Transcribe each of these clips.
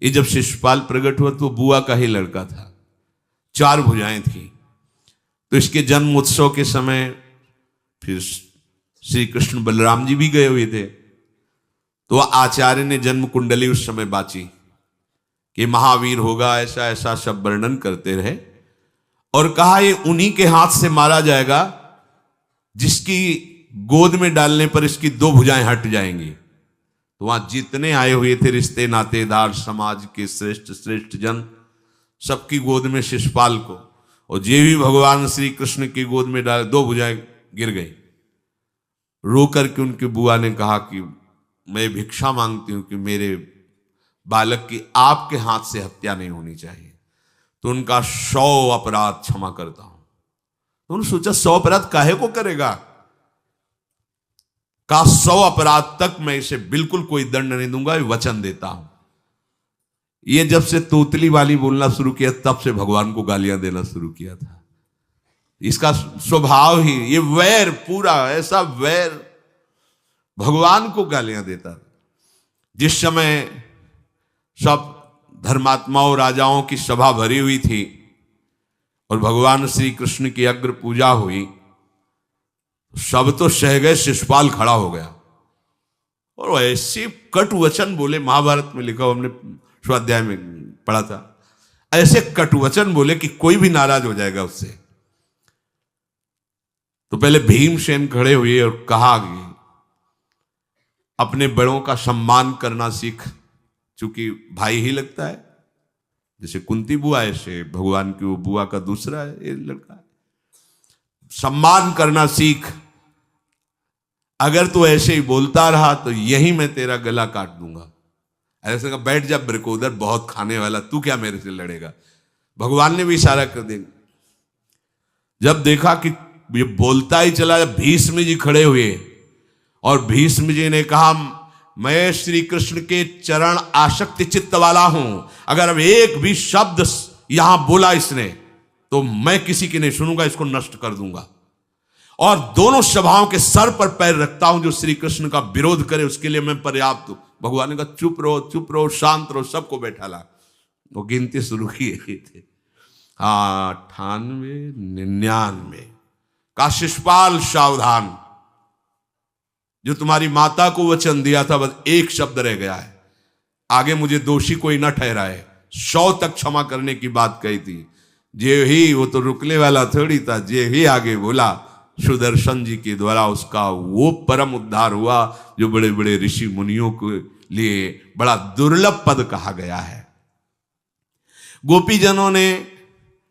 ये जब शिशुपाल प्रकट हुआ तो बुआ का ही लड़का था, 4 भुजाएं थी। तो इसके जन्म उत्सव के समय फिर श्री कृष्ण बलराम जी भी गए हुए थे। तो आचार्य ने जन्म कुंडली उस समय बाची कि महावीर होगा, ऐसा ऐसा सब वर्णन करते रहे और कहा ये उन्हीं के हाथ से मारा जाएगा जिसकी गोद में डालने पर इसकी 2 भुजाएं हट जाएंगी। तो वहां जितने आए हुए थे रिश्ते नातेदार, समाज के श्रेष्ठ श्रेष्ठ जन, सबकी गोद में शिशुपाल को, और जे भी भगवान श्री कृष्ण की गोद में डाले 2 भुजाएं गिर गई। रो करके उनकी बुआ ने कहा कि मैं भिक्षा मांगती हूं कि मेरे बालक की आपके हाथ से हत्या नहीं होनी चाहिए, तो उनका 100 अपराध क्षमा करता हूं। तो उन्होंने सोचा 100 अपराध काहे को करेगा, का 100 अपराध तक मैं इसे बिल्कुल कोई दंड नहीं दूंगा, वचन देता हूं। ये जब से तोतली वाली बोलना शुरू किया तब से भगवान को गालियां देना शुरू किया था। इसका स्वभाव ही ये वैर, पूरा ऐसा वैर, भगवान को गालियां देता। जिस समय सब धर्मात्माओं राजाओं की सभा भरी हुई थी और भगवान श्री कृष्ण की अग्र पूजा हुई, सब तो सह गए, शिशुपाल खड़ा हो गया और ऐसे कटु वचन बोले। महाभारत में लिखा, हमने स्वाध्याय में पढ़ा था, ऐसे कटु वचन बोले कि कोई भी नाराज हो जाएगा उससे। तो पहले भीमसेन खड़े हुए और कहा कि अपने बड़ों का सम्मान करना सीख, चूंकि भाई ही लगता है, जैसे कुंती बुआ ऐसे भगवान की वो बुआ का दूसरा है, ये लड़का है। सम्मान करना सीख, अगर तू ऐसे ही बोलता रहा तो यही मैं तेरा गला काट दूंगा। ऐसे कहा, बैठ जा ब्रकोदर, बहुत खाने वाला, तू क्या मेरे से लड़ेगा। भगवान ने भी इशारा कर दिया। जब देखा कि ये बोलता ही चला, भीष्म जी खड़े हुए और भीष्म जी ने कहा, मैं श्री कृष्ण के चरण आसक्ति चित्त वाला हूं, अगर अब एक भी शब्द यहां बोला इसने तो मैं किसी की नहीं सुनूंगा, इसको नष्ट कर दूंगा। और दोनों सभाओं के सर पर पैर रखता हूं, जो श्री कृष्ण का विरोध करे उसके लिए मैं पर्याप्त हूं। भगवान ने कहा, चुप रहो, शांत रहो, सबको बैठा ला। वो गिनती शुरू किए थे, 98, 99 का शिशुपाल सावधान, जो तुम्हारी माता को वचन दिया था बस एक शब्द रह गया है, आगे मुझे दोषी कोई न ठहराए। 100 तक क्षमा करने की बात कही थी। जे ही, वो तो रुकने वाला थोड़ी था, जे ही आगे बोला, सुदर्शन जी के द्वारा उसका वो परम उद्धार हुआ जो बड़े बड़े ऋषि मुनियों के लिए बड़ा दुर्लभ पद कहा गया है। गोपीजनों ने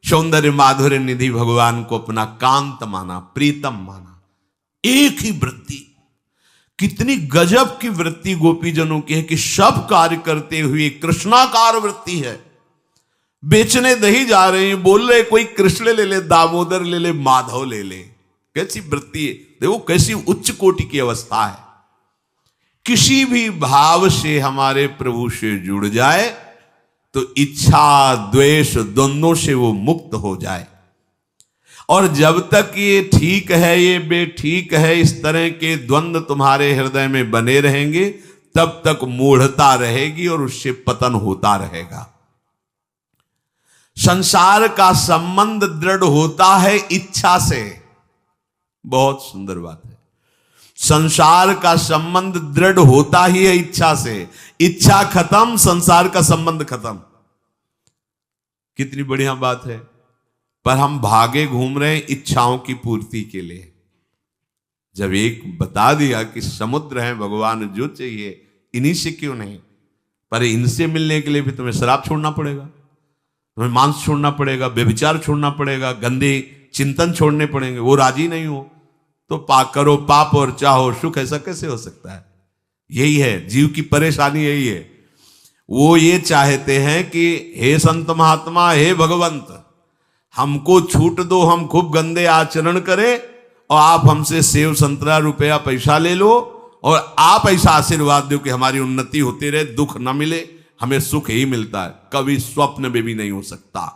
सौंदर्य माधुर्य निधि भगवान को अपना कांत माना, प्रीतम माना। एक ही वृत्ति, कितनी गजब की वृत्ति गोपीजनों की है कि सब कार्य करते हुए कृष्णाकार वृत्ति है। बेचने दही जा रहे हैं, बोल रहे कोई कृष्ण ले ले, दामोदर ले ले, माधव ले ले। कैसी वृत्ति है, देखो कैसी उच्च कोटि की अवस्था है। किसी भी भाव से हमारे प्रभु से जुड़ जाए तो इच्छा द्वेष दोनों से वो मुक्त हो जाए। और जब तक ये ठीक है, ये बेठीक है, इस तरह के द्वंद्व तुम्हारे हृदय में बने रहेंगे, तब तक मूढ़ता रहेगी और उससे पतन होता रहेगा। संसार का संबंध दृढ़ होता है इच्छा से। बहुत सुंदर बात है, संसार का संबंध दृढ़ होता ही है इच्छा से। इच्छा खत्म, संसार का संबंध खत्म। कितनी बढ़िया बात है। पर हम भागे घूम रहे हैं इच्छाओं की पूर्ति के लिए। जब एक बता दिया कि समुद्र है भगवान, जो चाहिए इन्हीं से क्यों नहीं, पर इनसे मिलने के लिए भी तुम्हें शराब छोड़ना पड़ेगा, तुम्हें मांस छोड़ना पड़ेगा, व्यभिचार छोड़ना पड़ेगा, गंदे चिंतन छोड़ने पड़ेंगे। वो राजी नहीं हो तो करो पाप और चाहो सुख। ऐसा कैसे हो सकता है? यही है जीव की परेशानी, यही है। वो ये चाहते हैं कि हे संत महात्मा, हे भगवंत, हमको छूट दो, हम खूब गंदे आचरण करें और आप हमसे सेव संतरा रुपया पैसा ले लो और आप ऐसा आशीर्वाद दो कि हमारी उन्नति होती रहे, दुख न मिले, हमें सुख ही मिलता है। कभी स्वप्न में भी नहीं हो सकता।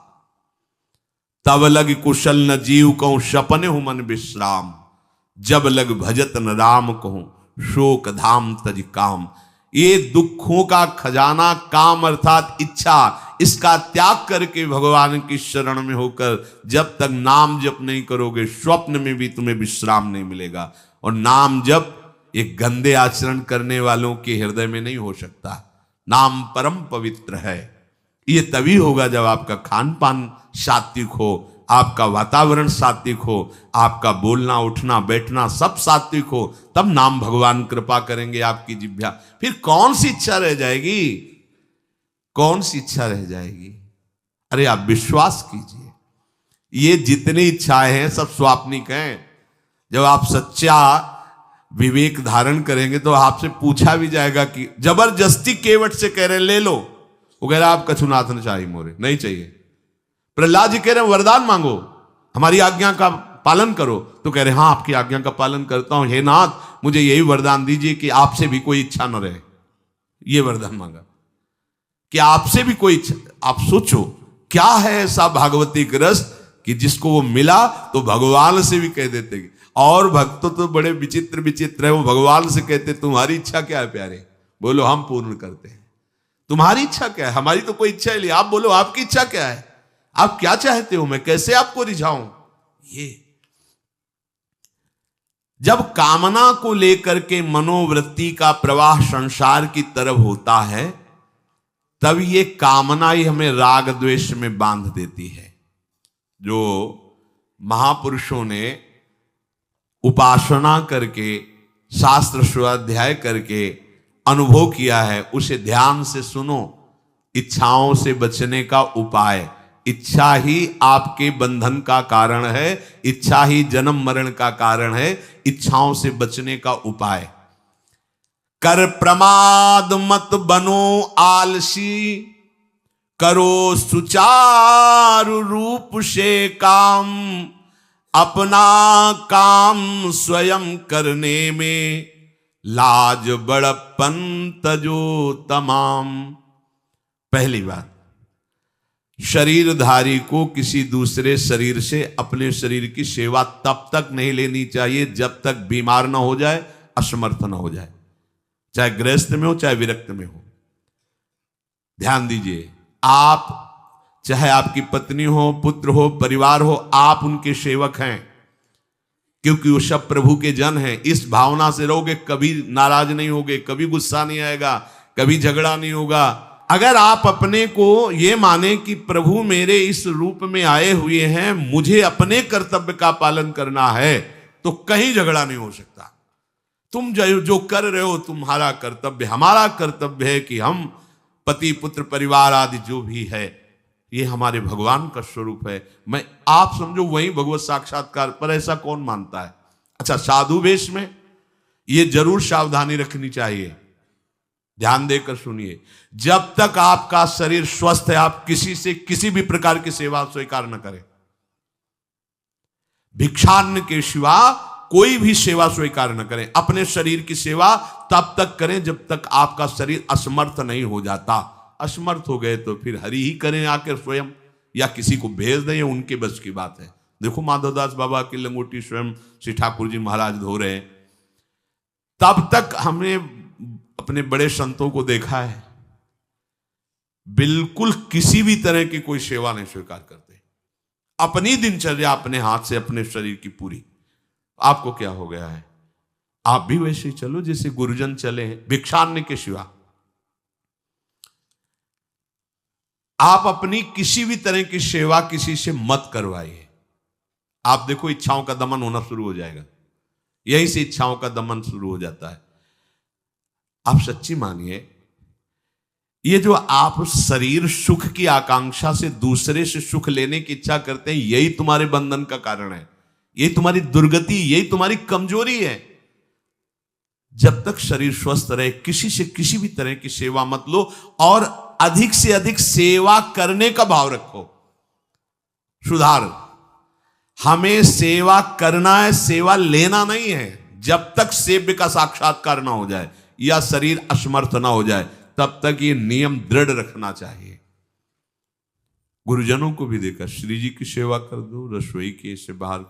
तब लग कुशल न जीव कहूं, सपने हूं मन विश्राम, जब लग भजत न राम कहूं, शोक धाम तज काम। ये दुखों का खजाना काम अर्थात इच्छा, इसका त्याग करके भगवान की शरण में होकर जब तक नाम जप नहीं करोगे, स्वप्न में भी तुम्हें विश्राम नहीं मिलेगा। और नाम जप एक गंदे आचरण करने वालों के हृदय में नहीं हो सकता। नाम परम पवित्र है। ये तभी होगा जब आपका खान पान सात्विक हो, आपका वातावरण सात्विक हो, आपका बोलना उठना बैठना सब सात्विक हो, तब नाम भगवान कृपा करेंगे आपकी जिह्वा। फिर कौन सी इच्छा रह जाएगी? कौन सी इच्छा रह जाएगी? अरे आप विश्वास कीजिए, ये जितनी इच्छाएं हैं सब स्वाप्निक हैं। जब आप सच्चा विवेक धारण करेंगे तो आपसे पूछा भी जाएगा कि जबरदस्ती केवट से कह रहे ले लो, वो कह रहा आप कछुनाथ न चाहिए मोरे, नहीं चाहिए। प्रहलाद जी कह रहे हैं वरदान मांगो, हमारी आज्ञा का पालन करो, तो कह रहे हाँ आपकी आज्ञा का पालन करता हूं, हे नाथ मुझे यही वरदान दीजिए कि आपसे भी कोई इच्छा न रहे। ये वरदान मांगा कि आपसे भी कोई इच्छा। आप सोचो क्या है ऐसा भागवती रस कि जिसको वो मिला तो भगवान से भी कह देते। और भक्त तो बड़े विचित्र विचित्र है, वो भगवान से कहते तुम्हारी इच्छा क्या है प्यारे, बोलो हम पूर्ण करते हैं। तुम्हारी इच्छा क्या है? हमारी तो कोई इच्छा ही नहीं, आप बोलो आपकी इच्छा क्या है, आप क्या चाहते हो, मैं कैसे आपको रिझाऊं। ये जब कामना को लेकर के मनोवृत्ति का प्रवाह संसार की तरफ होता है, तब ये कामना ही हमें राग द्वेष में बांध देती है। जो महापुरुषों ने उपासना करके शास्त्र स्वाध्याय करके अनुभव किया है, उसे ध्यान से सुनो। इच्छाओं से बचने का उपाय, इच्छा ही आपके बंधन का कारण है, इच्छा ही जन्म मरण का कारण है। इच्छाओं से बचने का उपाय, कर प्रमाद मत बनो आलसी, करो सुचारु रूप से काम, अपना काम स्वयं करने में लाज बड़प्पन तजो तमाम। पहली बात, शरीरधारी को किसी दूसरे शरीर से अपने शरीर की सेवा तब तक नहीं लेनी चाहिए जब तक बीमार ना हो जाए, असमर्थ ना हो जाए, चाहे गृहस्थ में हो चाहे विरक्त में हो। ध्यान दीजिए, आप चाहे आपकी पत्नी हो, पुत्र हो, परिवार हो, आप उनके सेवक हैं, क्योंकि वो सब प्रभु के जन हैं। इस भावना से रहोगे, कभी नाराज नहीं होगे, कभी गुस्सा नहीं आएगा, कभी झगड़ा नहीं होगा। अगर आप अपने को ये माने कि प्रभु मेरे इस रूप में आए हुए हैं, मुझे अपने कर्तव्य का पालन करना है, तो कहीं झगड़ा नहीं हो सकता। तुम जो कर रहे हो तुम्हारा कर्तव्य, हमारा कर्तव्य है कि हम पति पुत्र परिवार आदि जो भी है ये हमारे भगवान का स्वरूप है। मैं आप समझो वही भगवत साक्षात्कार, पर ऐसा कौन मानता है। अच्छा, साधु वेश में ये जरूर सावधानी रखनी चाहिए, ध्यान देकर सुनिए। जब तक आपका शरीर स्वस्थ है, आप किसी से किसी भी प्रकार की सेवा स्वीकार न करें। भिक्षान्न के सिवा कोई भी सेवा स्वीकार न करें। अपने शरीर की सेवा तब तक करें जब तक आपका शरीर असमर्थ नहीं हो जाता। असमर्थ हो गए तो फिर हरि ही करें आकर स्वयं, या किसी को भेज दें, उनके बस की बात है। देखो माधवदास बाबा की लंगोटी स्वयं श्री ठाकुर जी महाराज धो रहे हैं। तब तक हमने अपने बड़े संतों को देखा है, बिल्कुल किसी भी तरह की कोई सेवा नहीं स्वीकार करते। अपनी दिनचर्या अपने हाथ से, अपने शरीर की पूरी। आपको क्या हो गया है? आप भी वैसे ही चलो जैसे गुरुजन चले हैं, भिक्षान्न के सिवा। आप अपनी किसी भी तरह की सेवा किसी से मत करवाइए। आप देखो इच्छाओं का दमन होना शुरू हो जाएगा, यहीं से इच्छाओं का दमन शुरू हो जाता है। आप सच्ची मानिए, ये जो आप शरीर सुख की आकांक्षा से दूसरे से सुख लेने की इच्छा करते हैं, यही तुम्हारे बंधन का कारण है, यही तुम्हारी दुर्गति, यही तुम्हारी कमजोरी है। जब तक शरीर स्वस्थ रहे, किसी से किसी भी तरह की सेवा मत लो, और अधिक से अधिक सेवा करने का भाव रखो। सुधार, हमें सेवा करना है, सेवा लेना नहीं है। जब तक सेव्य का साक्षात्कार ना हो जाए या शरीर असमर्थ ना हो जाए, तब तक ये नियम दृढ़ रखना चाहिए। गुरुजनों को भी देखा, श्री जी की सेवा कर दो, रसोई के से बाहर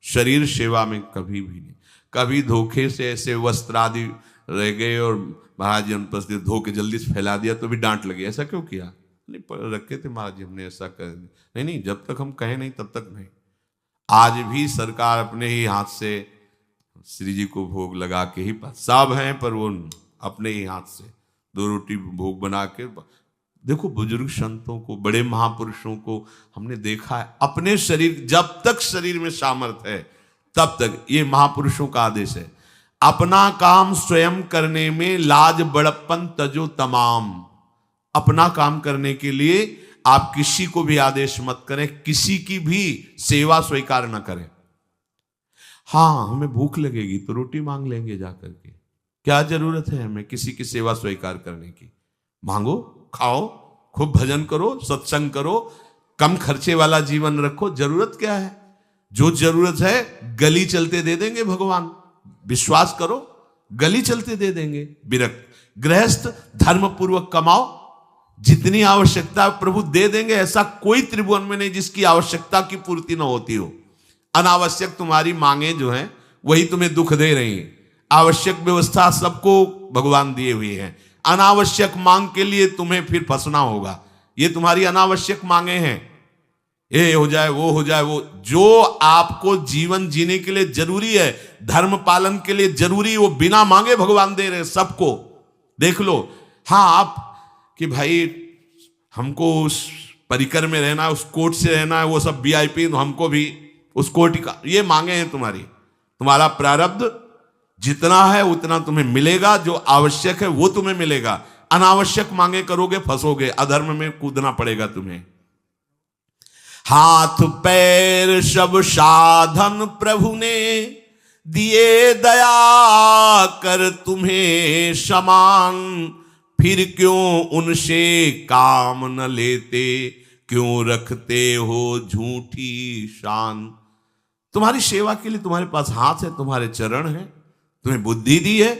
शरीर सेवा में कभी भी नहीं। कभी धोखे से ऐसे वस्त्र आदि रह गए और महाराज जी अनुपस्थित धो के जल्दी से फैला दिया तो भी डांट लगी, ऐसा क्यों किया? नहीं रखे थे महाराज जी, हमने ऐसा कर दिया। नहीं, जब तक हम कहें नहीं तब तक नहीं। आज भी सरकार अपने ही हाथ से श्री जी को भोग लगा के ही, सब हैं पर वो अपने ही हाथ से 2 रोटी भोग बना के। देखो बुजुर्ग संतों को, बड़े महापुरुषों को हमने देखा है अपने शरीर, जब तक शरीर में सामर्थ्य है तब तक, ये महापुरुषों का आदेश है, अपना काम स्वयं करने में लाज बड़प्पन तजो तमाम। अपना काम करने के लिए आप किसी को भी आदेश मत करें, किसी की भी सेवा स्वीकार न करें। हाँ, हमें भूख लगेगी तो रोटी मांग लेंगे जाकर के, क्या जरूरत है हमें किसी की सेवा स्वीकार करने की? मांगो, खाओ, खूब भजन करो, सत्संग करो, कम खर्चे वाला जीवन रखो। जरूरत क्या है? जो जरूरत है गली चलते दे देंगे भगवान, विश्वास करो, गली चलते दे देंगे। विरक्त गृहस्थ धर्म पूर्वक कमाओ, जितनी आवश्यकता प्रभु दे देंगे। ऐसा कोई त्रिभुवन में नहीं जिसकी आवश्यकता की पूर्ति न होती हो। अनावश्यक तुम्हारी मांगे जो हैं वही तुम्हें दुख दे रही हैं। आवश्यक व्यवस्था सबको भगवान दिए हुए हैं, अनावश्यक मांग के लिए तुम्हें फिर फंसना होगा। ये तुम्हारी अनावश्यक मांगे हैं, ये हो जाए, वो हो जाए, वो जो आपको जीवन जीने के लिए जरूरी है, धर्म पालन के लिए जरूरी, वो बिना मांगे भगवान दे रहे हैं सबको। देख लो। हाँ, आप कि भाई हमको उस परिकर में रहना है, उस कोर्ट से रहना है, वो सब वीआईपी, तो हमको भी उस कोर्ट का, ये मांगे हैं तुम्हारी। तुम्हारा प्रारब्ध जितना है उतना तुम्हें मिलेगा, जो आवश्यक है वो तुम्हें मिलेगा। अनावश्यक मांगे करोगे फंसोगे, अधर्म में कूदना पड़ेगा तुम्हें। हाथ पैर सब साधन प्रभु ने दिए, दया कर तुम्हें समान, फिर क्यों उनसे काम न लेते, क्यों रखते हो झूठी शान। तुम्हारी सेवा के लिए तुम्हारे पास हाथ है, तुम्हारे चरण है, तुम्हें बुद्धि दी है,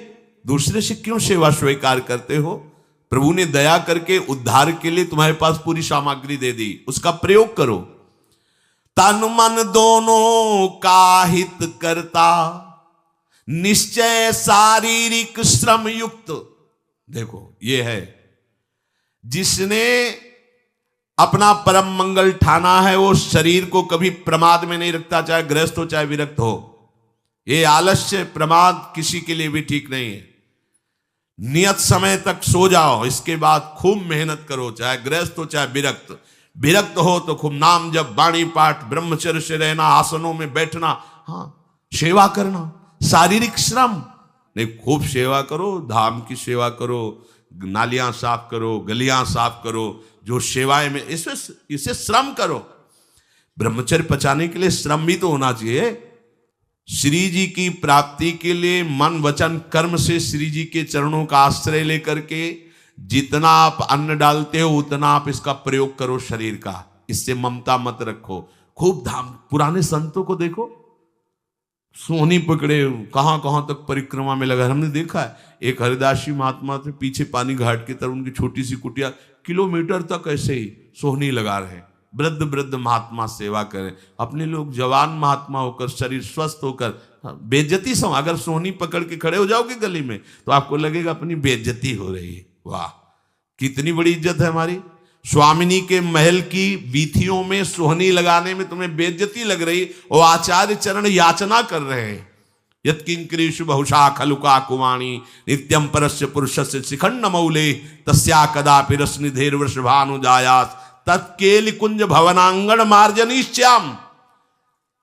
दूसरे से क्यों सेवा स्वीकार करते हो? प्रभु ने दया करके उद्धार के लिए तुम्हारे पास पूरी सामग्री दे दी, उसका प्रयोग करो। तन मन दोनों का हित करता, निश्चय शारीरिक श्रम युक्त। देखो ये है, जिसने अपना परम मंगल ठाना है वो शरीर को कभी प्रमाद में नहीं रखता, चाहे गृहस्थ हो चाहे विरक्त हो। ये आलस्य प्रमाद किसी के लिए भी ठीक नहीं है। नियत समय तक सो जाओ, इसके बाद खूब मेहनत करो, चाहे गृहस्थ हो चाहे विरक्त। विरक्त हो तो खूब नाम जप, वाणी पाठ, ब्रह्मचर्य से रहना, आसनों में बैठना, हाँ सेवा करना, शारीरिक श्रम नहीं, खूब सेवा करो, धाम की सेवा करो, नालियां साफ करो, गलियां साफ करो, जो सेवाएं में इसे श्रम करो। ब्रह्मचर्य पचाने के लिए श्रम भी तो होना चाहिए। श्री जी की प्राप्ति के लिए मन वचन कर्म से श्री जी के चरणों का आश्रय लेकर के जितना आप अन्न डालते हो उतना आप इसका प्रयोग करो शरीर का। इससे ममता मत रखो। खूब धाम, पुराने संतों को देखो, सोहनी पकड़े कहां कहां तक परिक्रमा में लगा। हमने देखा है एक हरिदासी महात्मा थे, पीछे पानी घाट की तरफ उनकी छोटी सी कुटिया, किलोमीटर तक ऐसे ही सोहनी लगा रहे। वृद्ध वृद्ध महात्मा सेवा करें। अपने लोग जवान महात्मा होकर, शरीर स्वस्थ होकर, बेइज्जती सम, अगर सोहनी पकड़ के खड़े हो जाओगे गली में तो आपको लगेगा अपनी बेइज्जती हो रही है। वाह, कितनी बड़ी इज्जत है हमारी। स्वामिनी के महल की वीथियों में सोहनी लगाने में तुम्हें बेइज्जती लग रही, और आचार्य चरण याचना कर रहे हैं। यत्किंकरीषु बहुशा खलुका कुवाणी, नित्यम परस्य पुरुषस्य शिखंड मौले, तस्या कदापि रसनिधेर वृषभानुजायास, तत्केल कुंज भवनांगण मार्जनीश्याम।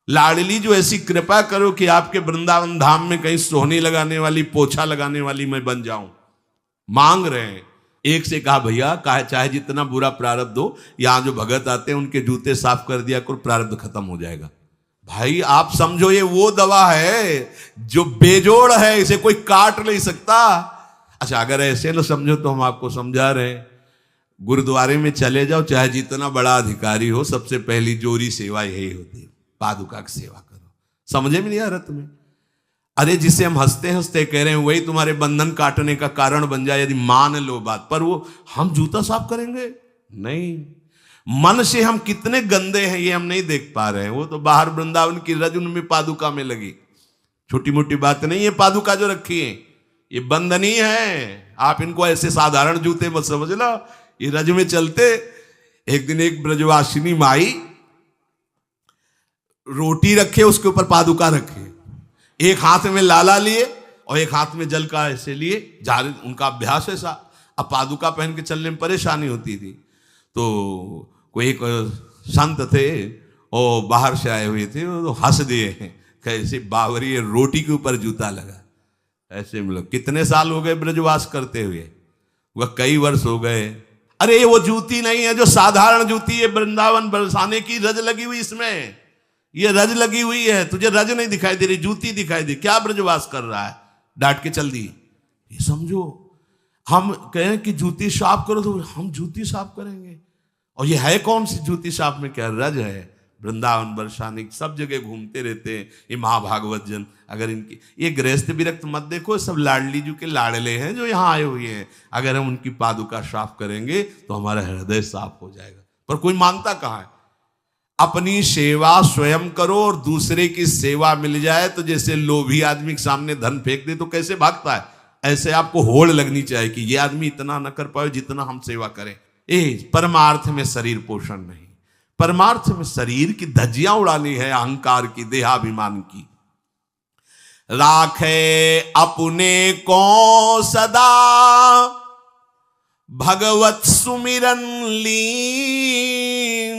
लाडली जो ऐसी कृपा करो कि आपके वृंदावन धाम में कहीं सोहनी लगाने वाली, पोछा लगाने वाली मैं बन जाऊं। मांग रहे हैं। एक से कहा भैया चाहे जितना बुरा प्रारब्ध हो, यहां जो भगत आते हैं उनके जूते साफ कर दिया करो, प्रारब्ध खत्म हो जाएगा। भाई आप समझो ये वो दवा है जो बेजोड़ है, इसे कोई काट नहीं सकता। अच्छा अगर ऐसे न समझो तो हम आपको समझा रहे हैं। गुरुद्वारे में चले जाओ, चाहे जितना बड़ा अधिकारी हो, सबसे पहली जोरी सेवा यही होती है, पादुका की सेवा करो। समझे में नहीं आ रहा तुम्हें? अरे जिसे हम हंसते हंसते कह रहे हैं वही तुम्हारे बंधन काटने का कारण बन जाए, यदि मान लो बात। पर वो हम जूता साफ करेंगे नहीं, मन से हम कितने गंदे हैं ये हम नहीं देख पा रहे हैं। वो तो बाहर वृंदावन की रज उनमें पादुका में लगी, छोटी मोटी बात नहीं है। पादुका जो रखी है ये बंधनी है, आप इनको ऐसे साधारण जूते मत समझ लो, ये रज में चलते। एक दिन एक ब्रजवासिनी माई रोटी रखे, उसके ऊपर पादुका रखे, एक हाथ में लाला लिए और एक हाथ में जल का ऐसे लिए, जारे उनका अभ्यास ऐसा। अब पादुका पहन के चलने में परेशानी होती थी, तो कोई एक संत थे और बाहर से आए हुए थे, तो हंस दिए हैं कैसे बावरी रोटी के ऊपर जूता लगा। ऐसे मतलब कितने साल हो गए ब्रजवास करते हुए, वह कई वर्ष हो गए। अरे ये वो जूती नहीं है जो साधारण जूती है, वृंदावन बरसाने की रज लगी हुई, इसमें ये रज लगी हुई है। तुझे रज नहीं दिखाई दे रही, जूती दिखाई दे, क्या ब्रजवास कर रहा है, डांट के चल दी। ये समझो, हम कहें कि जूती साफ करो तो हम जूती साफ करेंगे, और ये है कौन सी जूती साफ में, क्या रज है। वृंदावन बरसाने सब जगह घूमते रहते हैं ये महाभागवत जन। अगर इनकी ये गृहस्थ विरक्त मत देखो, सब लाडली जी के लाडले हैं जो यहाँ आए हुए हैं। अगर हम उनकी पादुका साफ करेंगे तो हमारा हृदय साफ हो जाएगा। पर कोई मानता कहाँ है। अपनी सेवा स्वयं करो और दूसरे की सेवा मिल जाए तो जैसे लोभी आदमी के सामने धन फेंक दे तो कैसे भागता है, ऐसे आपको होड़ लगनी चाहिए कि ये आदमी इतना न कर पाए जितना हम सेवा करें। परमार्थ में शरीर पोषण नहीं, परमार्थ में शरीर की धज्जियां उड़ानी है, अहंकार की, देहाभिमान की। राखे अपने को सदा भगवत सुमिरन लीन,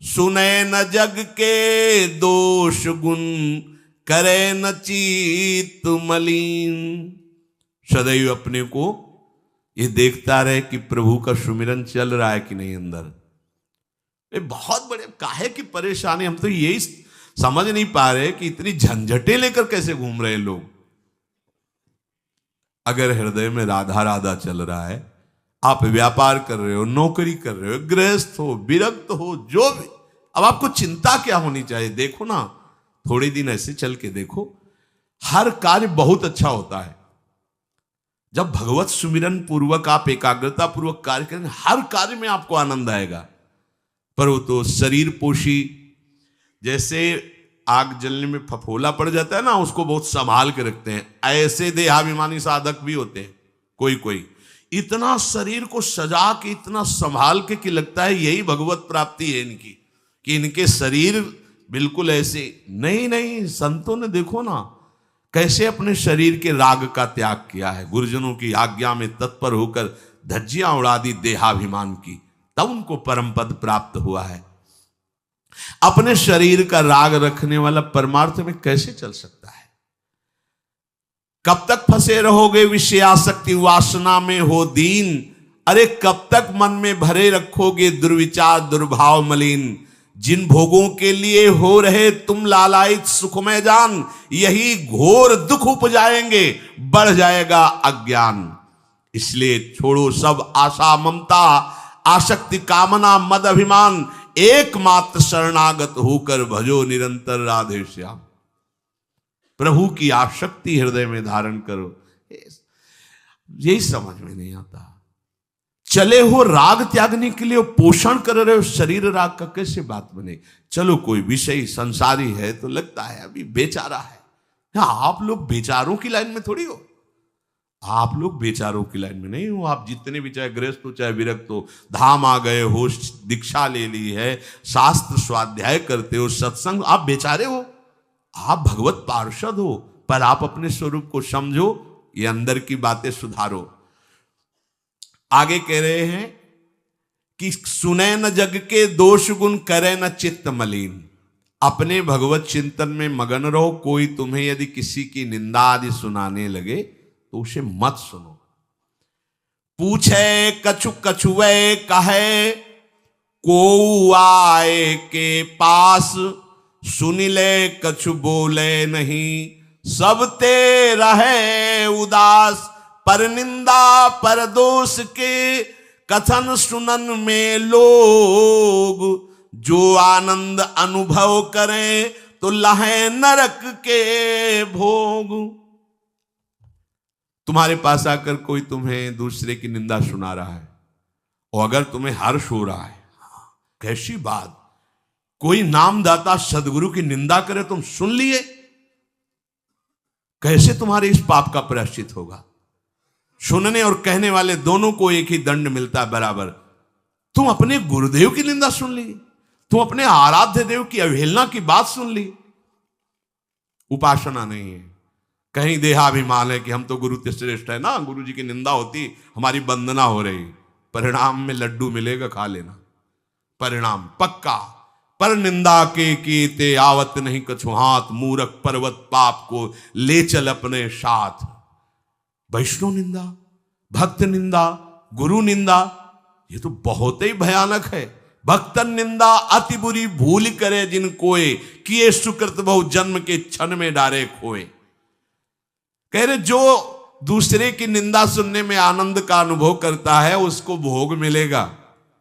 सुने न जग के दोष गुण, करे न चित्त मलिन। सदैव अपने को ये देखता रहे कि प्रभु का सुमिरन चल रहा है कि नहीं अंदर। ये बहुत बड़े काहे की परेशानी, हम तो यही समझ नहीं पा रहे कि इतनी झंझटें लेकर कैसे घूम रहे लोग। अगर हृदय में राधा राधा चल रहा है, आप व्यापार कर रहे हो, नौकरी कर रहे हो, गृहस्थ हो, विरक्त हो, जो भी, अब आपको चिंता क्या होनी चाहिए। देखो ना, थोड़े दिन ऐसे चल के देखो, हर कार्य बहुत अच्छा होता है जब भगवत सुमिरन पूर्वक आप एकाग्रता पूर्वक कार्य करें, हर कार्य में आपको आनंद आएगा। पर वो तो शरीर पोषी, जैसे आग जलने में फफोला पड़ जाता है ना, उसको बहुत संभाल के रखते हैं, ऐसे देहाभिमानी साधक भी होते हैं। कोई कोई इतना शरीर को सजा के, इतना संभाल के कि लगता है यही भगवत प्राप्ति है इनकी, कि इनके शरीर बिल्कुल ऐसे नहीं। संतों ने देखो ना कैसे अपने शरीर के राग का त्याग किया है, गुरुजनों की आज्ञा में तत्पर होकर धज्जियां उड़ा दी देहाभिमान की, तब उनको परम पद प्राप्त हुआ है। अपने शरीर का राग रखने वाला परमार्थ में कैसे चल सकता है। कब तक फंसे रहोगे विषयासक्ति वासना में हो दीन, अरे कब तक मन में भरे रखोगे दुर्विचार दुर्भाव मलिन। जिन भोगों के लिए हो रहे तुम लालायित सुखमय जान, यही घोर दुख उपजाएंगे, बढ़ जाएगा अज्ञान। इसलिए छोड़ो सब आशा ममता आसक्ति कामना मद अभिमान, एकमात्र शरणागत होकर भजो निरंतर राधे श्याम। प्रभु की आसक्ति हृदय में धारण करो। यही समझ में नहीं आता। चले हो राग त्यागने के लिए, पोषण कर रहे हो शरीर राग का, कैसे बात बने। चलो कोई विषय संसारी है तो लगता है अभी बेचारा है। आप लोग बेचारों की लाइन में थोड़ी हो, आप लोग बेचारों की लाइन में नहीं हो। आप जितने भी, चाहे गृहस्थ हो चाहे विरक्त हो, धाम आ गए हो, दीक्षा ले ली है, शास्त्र स्वाध्याय करते हो, सत्संग, आप बेचारे हो, आप भगवत पार्षद हो। पर आप अपने स्वरूप को समझो, ये अंदर की बातें सुधारो। आगे कह रहे हैं कि सुने न जग के दोष गुण, करे न चित्त मलिन। अपने भगवत चिंतन में मगन रहो। कोई तुम्हें यदि किसी की निंदा आदि सुनाने लगे तो उसे मत सुनो। पूछे कछु कछुए कहे, को आए के पास, सुन ले कछु बोले नहीं, सब ते रहे उदास। पर निंदा पर दोष के कथन सुनन में लोग, जो आनंद अनुभव करें तो लहे नरक के भोग। तुम्हारे पास आकर कोई तुम्हें दूसरे की निंदा सुना रहा है, और अगर तुम्हें हर्ष हो रहा है, कैसी बात, कोई नामदाता सदगुरु की निंदा करे तुम सुन लिए, कैसे तुम्हारे इस पाप का प्रायश्चित होगा। सुनने और कहने वाले दोनों को एक ही दंड मिलता है बराबर। तुम अपने गुरुदेव की निंदा सुन ली, तुम अपने आराध्य देव की अवहेलना की बात सुन ली। उपासना नहीं है, कहीं देहाभिमान है कि हम तो गुरु से श्रेष्ठ है ना, गुरु जी की निंदा होती हमारी वंदना हो रही। परिणाम में लड्डू मिलेगा, खा लेना, परिणाम पक्का। पर निंदा के कीते आवत नहीं कछु हाथ, मूरख पर्वत पाप को ले चल अपने साथ। वैष्णव निंदा, भक्त निंदा, गुरु निंदा, ये तो बहुत ही भयानक है। भक्तन निंदा अति बुरी भूल करे जिन कोय, किए सुकृत बहु जन्म के क्षण में डारे खोए। कह रहे जो दूसरे की निंदा सुनने में आनंद का अनुभव करता है उसको भोग मिलेगा।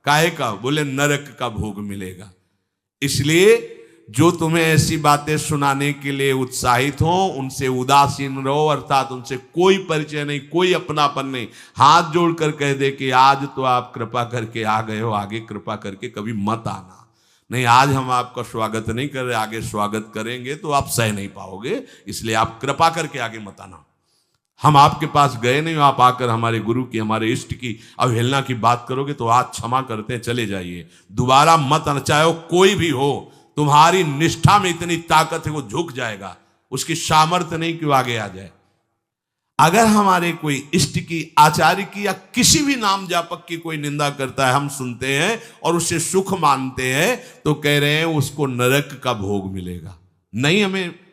काहे का? बोले नरक का भोग मिलेगा। इसलिए जो तुम्हें ऐसी बातें सुनाने के लिए उत्साहित हो उनसे उदासीन रहो, अर्थात उनसे कोई परिचय नहीं, कोई अपनापन नहीं। हाथ जोड़कर कह दे कि आज तो आप कृपा करके आ गए हो, आगे कृपा करके कभी मत आना। नहीं, आज हम आपका स्वागत नहीं कर रहे, आगे स्वागत करेंगे तो आप सह नहीं पाओगे, इसलिए आप कृपा करके आगे मत आना। हम आपके पास गए नहीं, आप आकर हमारे गुरु की, हमारे इष्ट की अवहेलना की बात करोगे तो आज क्षमा करते हैं, चले जाइए, दोबारा मत आना। चाहे कोई भी हो, तुम्हारी निष्ठा में इतनी ताकत है वो झुक जाएगा, उसकी सामर्थ्य नहीं कि वो आगे आ जाए। अगर हमारे कोई इष्ट की, आचार्य की या किसी भी नाम जापक की कोई निंदा करता है, हम सुनते हैं और उसे सुख मानते हैं, तो कह रहे हैं उसको नरक का भोग मिलेगा। नहीं,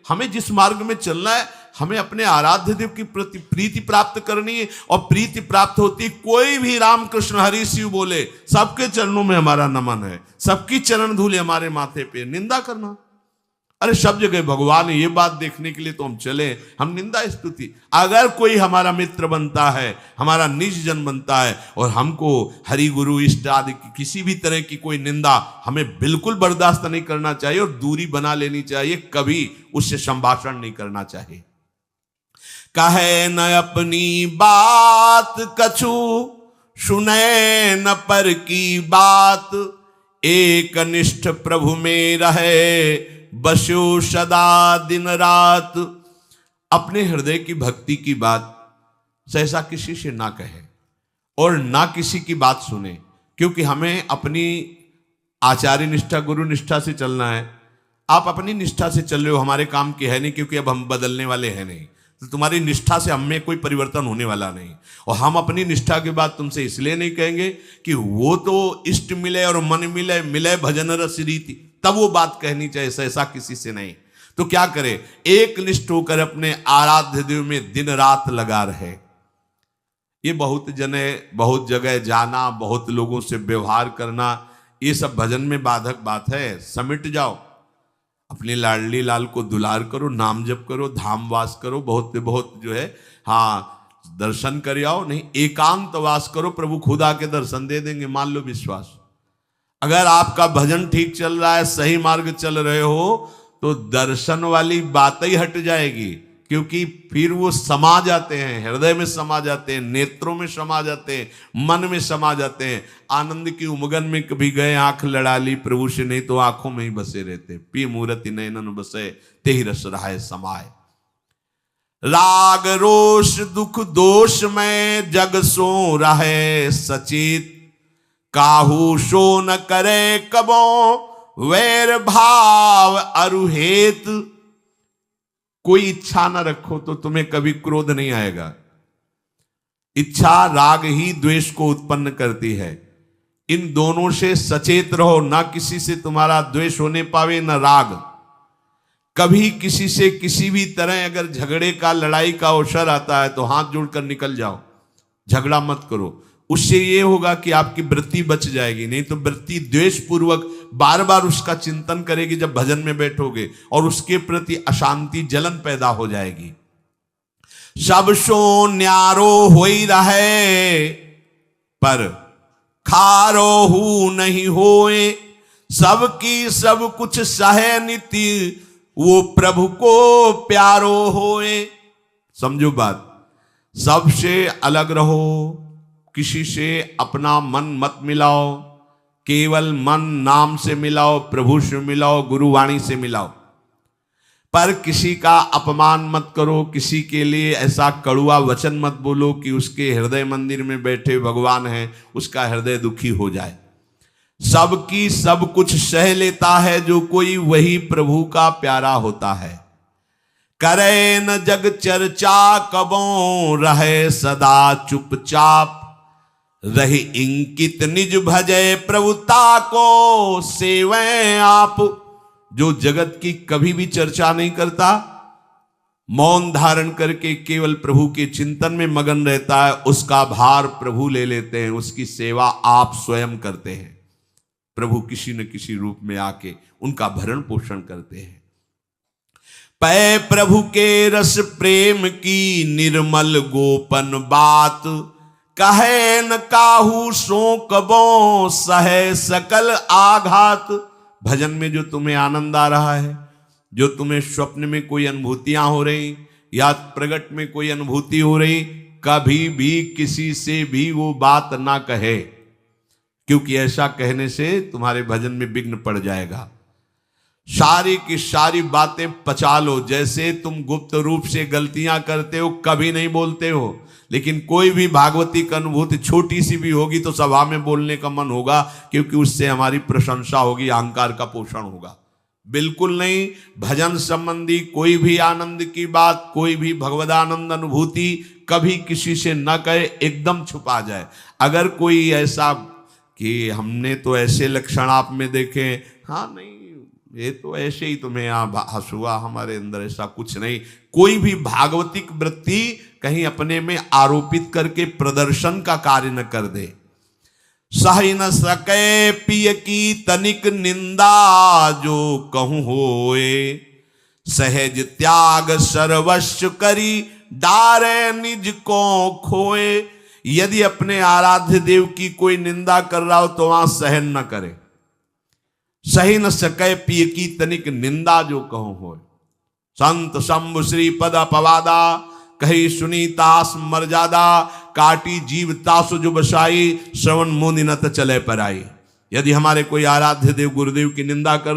हमें जिस मार्ग में चलना है, हमें अपने आराध्य देव की प्रति प्रीति प्राप्त करनी है। और प्रीति प्राप्त होती, कोई भी राम कृष्ण हरि शिव बोले, सबके चरणों में हमारा नमन है, सबकी चरण धूले हमारे माथे पे। निंदा करना, अरे सब जगह भगवान है, ये बात देखने के लिए तो हम चले, हम निंदा स्तुति। अगर कोई हमारा मित्र बनता है, हमारा निज जन बनता है, और हमको हरि गुरु इष्ट आदि की किसी भी तरह की कोई निंदा हमें बिल्कुल बर्दाश्त नहीं करना चाहिए और दूरी बना लेनी चाहिए, कभी उससे संभाषण नहीं करना चाहिए। कहे न अपनी बात कछु, सुने न पर की बात, एक निष्ठ प्रभु में रहे, बसो सदा दिन रात। अपने हृदय की भक्ति की बात सहसा किसी से ना कहे और ना किसी की बात सुने, क्योंकि हमें अपनी आचार्य निष्ठा, गुरु निष्ठा से चलना है। आप अपनी निष्ठा से चल रहे हो, हमारे काम की है नहीं, क्योंकि अब हम बदलने वाले हैं नहीं, तो तुम्हारी निष्ठा से हमें कोई परिवर्तन होने वाला नहीं। और हम अपनी निष्ठा की बात तुमसे इसलिए नहीं कहेंगे कि वो तो इष्ट मिले और मन मिले, मिले भजन रस रीति, तब वो बात कहनी चाहिए, ऐसा किसी से नहीं। तो क्या करे, एक निष्ठ होकर अपने आराध्य देव में दिन रात लगा रहे। ये बहुत जने, बहुत जगह जाना, बहुत लोगों से व्यवहार करना, ये सब भजन में बाधक बात है। समिट जाओ, अपनी लाडली लाल को दुलार करो, नाम जप करो, धाम वास करो, बहुत बहुत जो है, हाँ दर्शन कर आओ। नहीं, एकांत वास करो, प्रभु खुद आके दर्शन दे देंगे, मान लो विश्वास। अगर आपका भजन ठीक चल रहा है, सही मार्ग चल रहे हो, तो दर्शन वाली बात ही हट जाएगी, क्योंकि फिर वो समा जाते हैं, हृदय में समा जाते हैं, नेत्रों में समा जाते हैं, मन में समा जाते हैं। आनंद की उमगन में कभी गए, आंख लड़ा ली प्रभु से, नहीं तो आंखों में ही बसे रहते। पी मूर्ति नयनन बसे, ते ही रस रहाए समाए। राग रोष दुख दोष में जग सो रहे सचेत, काहू सो न करे कबो वैर भाव अरुहेत। कोई इच्छा न रखो तो तुम्हें कभी क्रोध नहीं आएगा। इच्छा राग ही द्वेष को उत्पन्न करती है। इन दोनों से सचेत रहो, ना किसी से तुम्हारा द्वेष होने पावे न राग। कभी किसी से किसी भी तरह अगर झगड़े का, लड़ाई का अवसर आता है तो हाथ जोड़कर निकल जाओ, झगड़ा मत करो। उससे ये होगा कि आपकी वृत्ति बच जाएगी, नहीं तो वृत्ति द्वेष पूर्वक बार बार उसका चिंतन करेगी जब भजन में बैठोगे, और उसके प्रति अशांति, जलन पैदा हो जाएगी। सब सो न्यारो होई रहे, पर खारो हु नहीं होए, सबकी सब कुछ सहे नीति, वो प्रभु को प्यारो होए। समझो बात, सबसे अलग रहो, किसी से अपना मन मत मिलाओ, केवल मन नाम से मिलाओ, प्रभु से मिलाओ, गुरुवाणी से मिलाओ, पर किसी का अपमान मत करो, किसी के लिए ऐसा कड़ुआ वचन मत बोलो कि उसके हृदय मंदिर में बैठे भगवान हैं, उसका हृदय दुखी हो जाए। सबकी सब कुछ सह लेता है जो कोई, वही प्रभु का प्यारा होता है। करे न जग चर्चा कबों, रहे सदा चुपचाप, रही इंकित निज भजय प्रभुता को सेवें आप। जो जगत की कभी भी चर्चा नहीं करता, मौन धारण करके केवल प्रभु के चिंतन में मगन रहता है, उसका भार प्रभु ले लेते हैं, उसकी सेवा आप स्वयं करते हैं। प्रभु किसी न किसी रूप में आके उनका भरण पोषण करते हैं। पै प्रभु के रस प्रेम की निर्मल गोपन बात, कहे न काहू सो कबों, सहे सकल आघात। भजन में जो तुम्हें आनंद आ रहा है, जो तुम्हें स्वप्न में कोई अनुभूतियां हो रही या प्रगट में कोई अनुभूति हो रही, कभी भी किसी से भी वो बात ना कहे, क्योंकि ऐसा कहने से तुम्हारे भजन में विघ्न पड़ जाएगा। सारी की सारी बातें पचा लो। जैसे तुम गुप्त रूप से गलतियां करते हो, कभी नहीं बोलते हो, लेकिन कोई भी भागवती की अनुभूति छोटी सी भी होगी तो सभा में बोलने का मन होगा, क्योंकि उससे हमारी प्रशंसा होगी, अहंकार का पोषण होगा। बिल्कुल नहीं। भजन संबंधी कोई भी आनंद की बात, कोई भी भगवदानंद अनुभूति कभी किसी से न कहे, एकदम छुपा जाए। अगर कोई ऐसा कि हमने तो ऐसे लक्षण आप में देखे, हाँ नहीं ये तो ऐसे ही तुम्हें हंसुआ, हमारे अंदर ऐसा कुछ नहीं। कोई भी भागवतिक वृत्ति कहीं अपने में आरोपित करके प्रदर्शन का कार्य न कर दे। सह न सके पिय की तनिक निंदा, जो कहूं होए सहज त्याग सर्वस्व करी, डारे निज को खोए। यदि अपने आराध्य देव की कोई निंदा कर रहा हो तो वहां सहन न करे। सही न सके पिय की तनिक निंदा, जो कहूं होए। संत शंभु श्री पद अपवादा, कही सुनीतास मर्यादा, काटी जीव तासु जो बसाई, श्रवण मुनि न चले पर आई। यदि हमारे कोई आराध्य देव गुरुदेव की निंदा कर